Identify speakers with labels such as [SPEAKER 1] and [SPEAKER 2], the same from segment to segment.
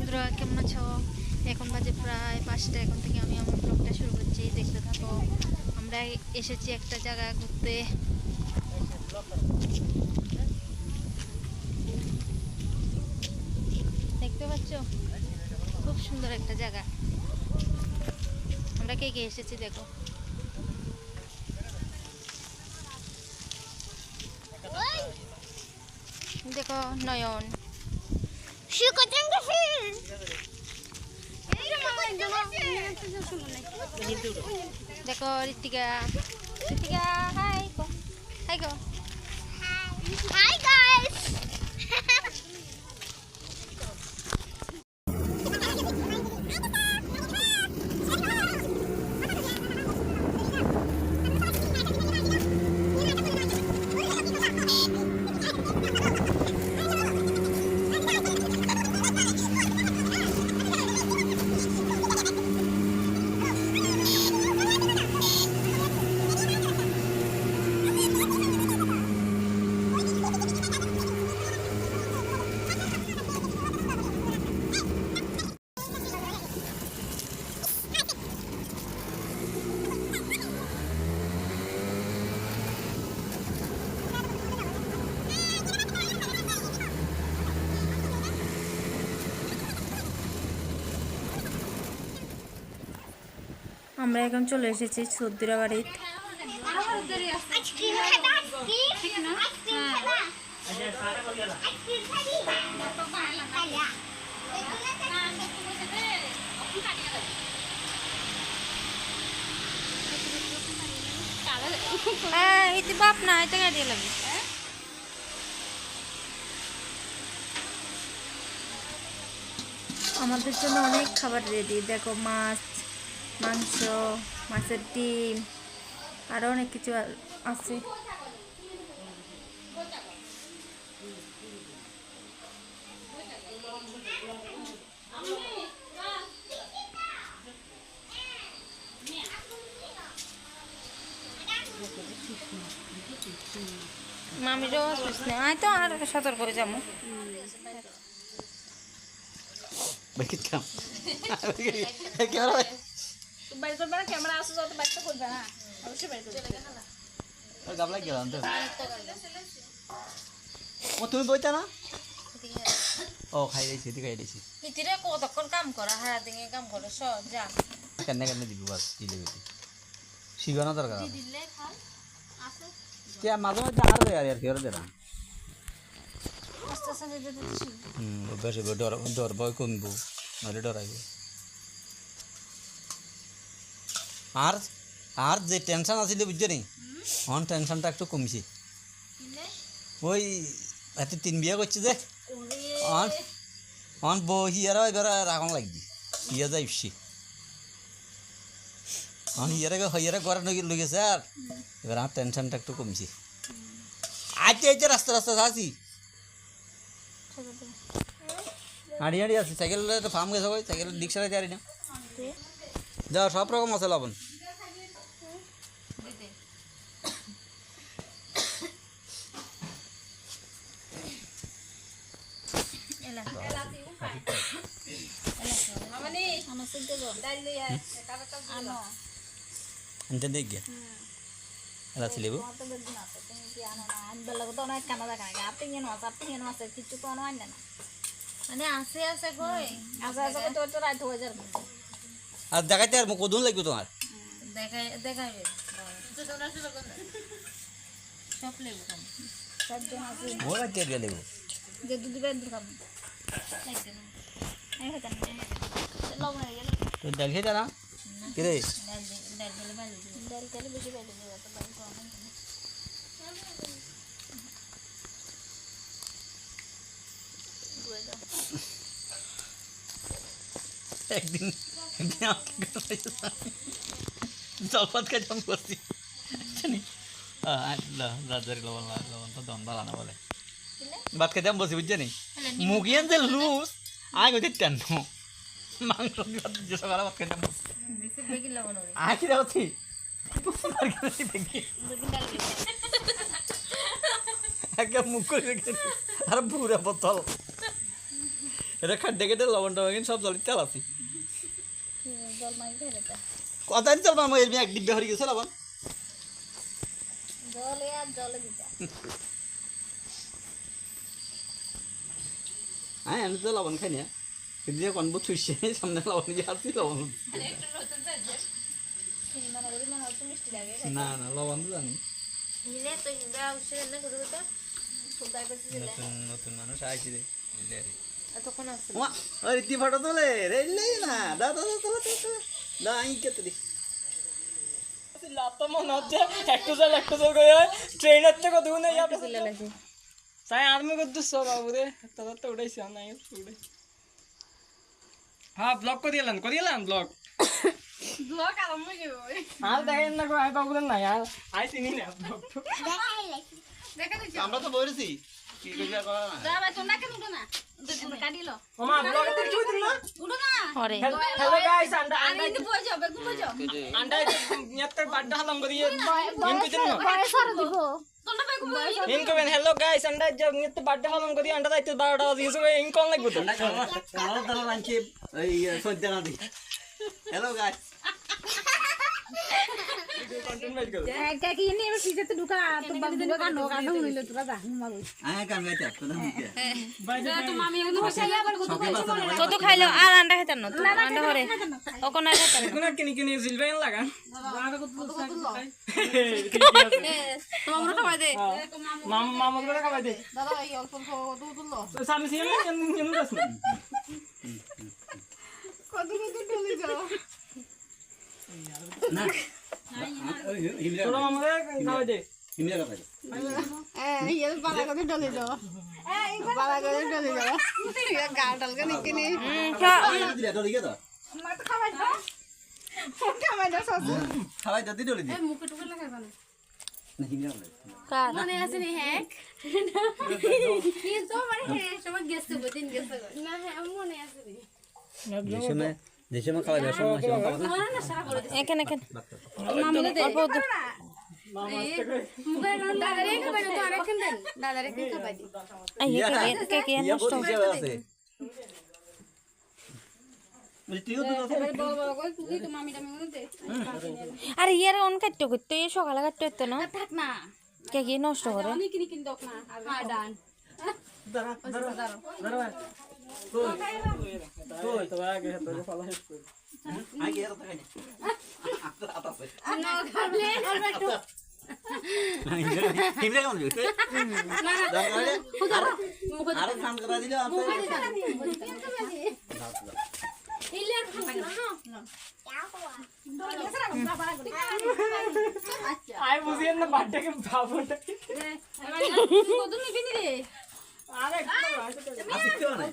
[SPEAKER 1] বন্ধুরা কেমন আছো? এখন বাজে প্রায় 5টা। এখন থেকে আমি আমার ব্লগটা শুরু করছি, দেখতে থাকো। আমরা এসেছি একটা জায়গা ঘুরতে। দেখতে পাচ্ছ, খুব সুন্দর একটা জায়গা। আমরা কে কে এসেছি দেখো। দেখো নয়ন, দেখো ঋতিকা। ঋতিকা হাই গো, হাই গো।
[SPEAKER 2] Hi guys!
[SPEAKER 1] আমরা এখন চলে এসেছি সর্দিরা বাড়িতে। বাপ না এটা গাড়ি লাগবে। আমাদের জন্য অনেক খাবার রেডি। দেখো মাছ, মাংস, মাছের ডিম, আরো অনেক কিছু আছে। মামিরও সুস্থ আয় তো, আর সতর্ক হয়ে যাবো।
[SPEAKER 2] ক্যামেরা আসে যত বাইকটা করবে না অবশ্যই বাইক করবে
[SPEAKER 3] গাবলা গেলাম তো ও তুমি বইতা না ও খাই দিয়েছি তুই খাই দিয়েছি
[SPEAKER 1] ইতিরে কতক্ষণ কাম করা, হারা দিনে কাম করে সব যা
[SPEAKER 3] কেন কেন দিবি বাস দিলে বেশি শিখানো দরকার
[SPEAKER 1] দিলে খাল আছে
[SPEAKER 3] কে মাঝে মধ্যে আর দেয় আর কি আর দেয় না
[SPEAKER 1] আস্তে আস্তে দিতে দিছি।
[SPEAKER 3] অভ্যাস হবে ডর ভয় কমবো নাহলে ডরাইব আর আর যে টেনশন আছিল বুঝছো নি অন টেনশনটা একটু কমছে ওই এত 3 বিয়া করছে যে অন অন বহি আর এবার রাগন লাগবে ইয়া যাইছি অন ইয়ারে ঘরে লেগেছে আর এবার আমার টেনশনটা একটু কমছে আজকে এই যে রাস্তা রাস্তা আছি হাঁড়ি হাঁড়ি আছে সাইকেল ফার্ম গেছে ওই সাইকেল রিক্সাটা জারি না যাও সব রকম আছে লবণ আনতে দেখ গিয়া এলা ছিল
[SPEAKER 1] মানে আছে আছে কই
[SPEAKER 3] আর দেখাইতে আর কদুন লাগবে তোমার
[SPEAKER 1] দেখাই দেখাইবে সব লেবু খাম
[SPEAKER 3] ওরা কে গেলে
[SPEAKER 2] যে দুধ বের দুধ খাবো
[SPEAKER 1] লাগবে না
[SPEAKER 2] এই হতা না লবণ হয়ে গেল
[SPEAKER 3] তো ডাল খেতে না কে রে
[SPEAKER 1] ডাল দিলে ভালো দিবে।
[SPEAKER 2] ডাল তেল বেশি বের দিবে তো বাইক কম
[SPEAKER 3] একদিন জলপাত খাই জম করছি রাজার লবণ লবণ তো দম বালানা বলে ভাত খাইতে আমি বসি বুঝছে নি মুগিয়ান যে লুজ আগে ওদের টেন মাংস যে সকালে ভাত খাইতে বসি
[SPEAKER 1] দিছে বেগি লবণ ওরে
[SPEAKER 3] আখি যাচ্ছি একটা মুখ করে আর পুরা বোতল এটা খাদ্য কেটে লবণ টবণ সব জলের তেল আছে
[SPEAKER 2] জল মাই খেলে তা
[SPEAKER 3] কথা দিতে পারবো এমনি এক ডিব্বা হয়ে গেছে লবণ
[SPEAKER 2] জলে আর জলে দিতা
[SPEAKER 3] হ্যাঁ আমি তো লবণ খাই না কিন্তু যে কোন বুঝ সামনে লবণ গিয়ে আসছি লবণ
[SPEAKER 2] একটু নতুন সাজে চিনি মনে করি মনে হচ্ছে মিষ্টি লাগে
[SPEAKER 3] না না লবণ তো জানি
[SPEAKER 1] নিলে তো হিন্দা উঠছে না করে তো
[SPEAKER 2] ফুলদাই করছি দিলে
[SPEAKER 3] নতুন নতুন মানুষ আইছি রে
[SPEAKER 1] এতক্ষণ আছে
[SPEAKER 3] ওমা ওই রীতি ফটো তোলে রেললেই না দাদা দাদা না আই কেতে দি
[SPEAKER 4] লাতো মনে হচ্ছে একটু জল করে ট্রেনের থেকে দুগুনে যাবে
[SPEAKER 1] লাগছে
[SPEAKER 4] তাই আর্মি করতেছো বাবু রে তোরা তো উঠাইছি নাই উঠে হ্যাঁ ব্লক করিয়েলাম ব্লক
[SPEAKER 2] ব্লগ আরম্ভ করব
[SPEAKER 4] আর দেখেন না কো আই বাবু নাই আর আই চিনি না ব্লক তো
[SPEAKER 2] দেখা দিছি
[SPEAKER 3] আমরা তো বলেছি কি কইলা করা না
[SPEAKER 2] যা ভাই তোমরা কেন উঠো না কাটিলো
[SPEAKER 4] ওমা ব্লক তে কি হইছিল না
[SPEAKER 2] উঠো না
[SPEAKER 1] হরে
[SPEAKER 4] হ্যালো গাইস
[SPEAKER 2] আমি কিন্তু বসে যাবে তুমি বসে
[SPEAKER 4] আন্ডা নিয়ত বাড্ডা হালাম করিয়ে ইন কইতেন না
[SPEAKER 2] বয়স আর দিব তোমরা ভাই ঘুমাই
[SPEAKER 4] ইন কইবেন হ্যালো গাইস আন্ডা নিয়ত বাড্ডা হালাম করিয়ে আন্ডা দাইতে 12টা দিয়েছে ইন কোন লাগবে তো
[SPEAKER 3] কালো দালা লাঞ্চে এই সজ্জা না দি হ্যালো গাইস
[SPEAKER 4] কন্টেন্ট মেক করো
[SPEAKER 2] কি নি এবার ফ্রিজে ঢুকা তো বাবু কানো হইলো তোরা যা মাগো
[SPEAKER 3] আয় কাম গাইতে তো না
[SPEAKER 2] তো মামি এখন বসে আবার কত
[SPEAKER 1] কত খাইলো আর আন্ডা খাইতাম না তো আন্ডা হরে ওকো না খাইতাম
[SPEAKER 4] কোন কিনি জিলবেন লাগা
[SPEAKER 1] তোমরা খাওয়াই দে
[SPEAKER 4] মামা করে খাওয়াই দে
[SPEAKER 2] দাদা এই অল্প কত তুললো
[SPEAKER 4] সামনে সিনে এমন দাস না
[SPEAKER 2] কত তুলি যাও
[SPEAKER 3] না হিমরা
[SPEAKER 4] তোরা মামা খাওয়াই দে
[SPEAKER 3] হিমরা কথা
[SPEAKER 2] এই এর বালা করে ডলে যাও বালা করে ডলে যাও গা ডালকে নিকে নি
[SPEAKER 3] দিলা ডলি গে তো
[SPEAKER 2] মত খাবাই দাও খাবাই দাও সস
[SPEAKER 3] খাওয়াই দাদি ডলি দি
[SPEAKER 2] মুখে টুকে লাগাই বানা
[SPEAKER 3] না হিমরা বলে
[SPEAKER 1] কার
[SPEAKER 2] মনে আছে নি হ্যাক কি তো মানে হ্যাঁ সবাই গেছে বদিন গেছে না হ্যাঁ মনে আছে নি
[SPEAKER 3] দেশে মা খাওয়া দাওয়া সময় সময় খাওয়া
[SPEAKER 2] না না সারা করে
[SPEAKER 1] এখানে
[SPEAKER 2] মামুলে দে
[SPEAKER 1] অল্প দে
[SPEAKER 4] মামা আস্তে করে
[SPEAKER 2] মুখে দাদারে খাবাই তো আরেকখান দেন দাদারে কি খাবাই দি
[SPEAKER 1] আই কে কে নষ্ট
[SPEAKER 3] আছে বলি তুইও তো
[SPEAKER 2] এবারে বড় বড় করে তুই তো মামি টামি মনে দে
[SPEAKER 1] আরে ইয়ার অন কাটতে করতে এই সকালে কাটতে হতো না
[SPEAKER 2] থাক না
[SPEAKER 1] কে কে নষ্ট করে
[SPEAKER 2] অনেক কিনি কিন দক না আর ডান
[SPEAKER 4] কই তো আগে তো ফলো হেড কর
[SPEAKER 3] আগে এর তো খাই আতা আতা
[SPEAKER 2] না খাবলে অলরেডি
[SPEAKER 3] হিমরা কেমন হইছে
[SPEAKER 2] না না
[SPEAKER 3] আর খান করা দিলে আপনি
[SPEAKER 2] ইলে আর খাই না
[SPEAKER 4] আই বুঝিয়েন না বাড়িটাকে ভাবনটা
[SPEAKER 2] কত নিবি নি রে
[SPEAKER 4] আরে
[SPEAKER 3] আপনি কেউ না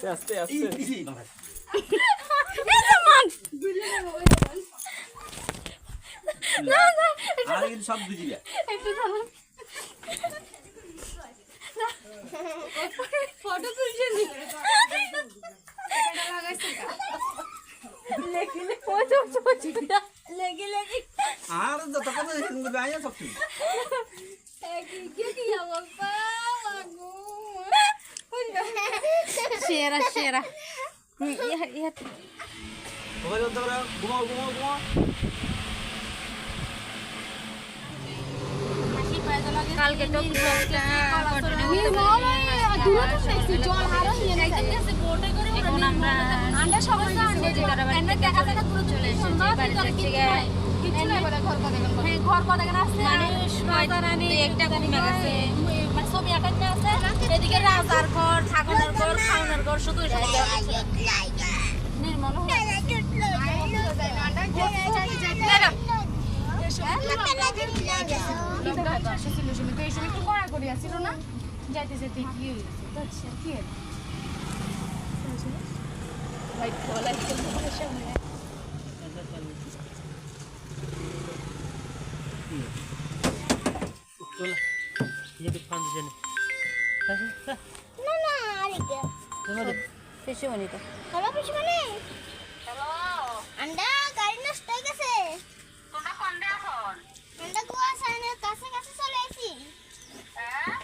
[SPEAKER 4] আস্তে আস্তে
[SPEAKER 3] ইজি আর কিন্তু সব বুঝিবা
[SPEAKER 2] ফটো তুলছে নি লাগাইছে লেগে লেগে
[SPEAKER 3] আর যতক্ষণ হিন্দু গায়ে সব ঠিক
[SPEAKER 2] কি বাবা লাগো
[SPEAKER 1] সেরা সেরা ইয়া
[SPEAKER 3] ওই তো ঘুমাও ঘুমাও ঘুমাও
[SPEAKER 1] কালকে তো এখন আমরা
[SPEAKER 2] দেখা দেখা পুরো চলে
[SPEAKER 1] একটা কমে গেছে এদিকে রাজার ঘর ঠাকুরের ঘর খাওয়ানোর ঘর শুধু
[SPEAKER 2] যাইতে যেতে কি কি
[SPEAKER 1] পিসিমণিটা
[SPEAKER 5] হ্যালো পিসিমণি হ্যালো আন্ডা গাড়ি নষ্ট হয়ে গেছে তোমরা কোন এখন আন্ডা গোয়া সাইনের কাছে কাছে চলে এসেছি হ্যাঁ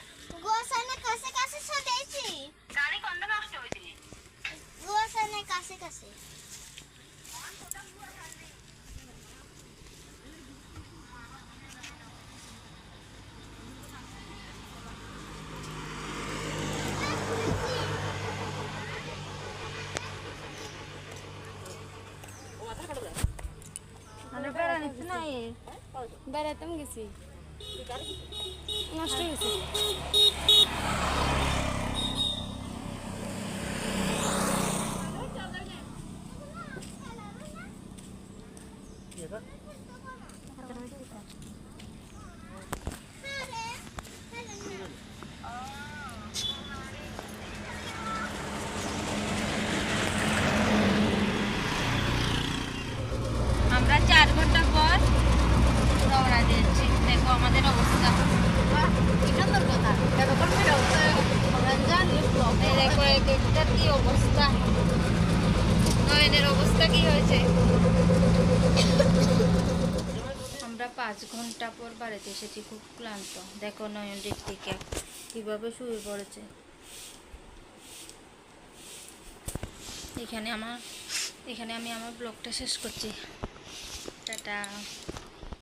[SPEAKER 2] বেড়াতাম গেছি নষ্ট হয়েছে
[SPEAKER 1] আমরা 4 ঘন্টা পর রওনা দিয়েছি। দেখো আমাদের অবস্থা, এই দেখো এই গেটটার কি অবস্থা, নয়নের অবস্থা কি হয়েছে। আমরা 5 ঘন্টা পর বাড়িতে এসেছি, খুব ক্লান্ত। দেখো নয়ন ঋত্বিকা কিভাবে শুয়ে পড়েছে। এখানে আমি আমার ব্লগটা শেষ করছি। টাটা।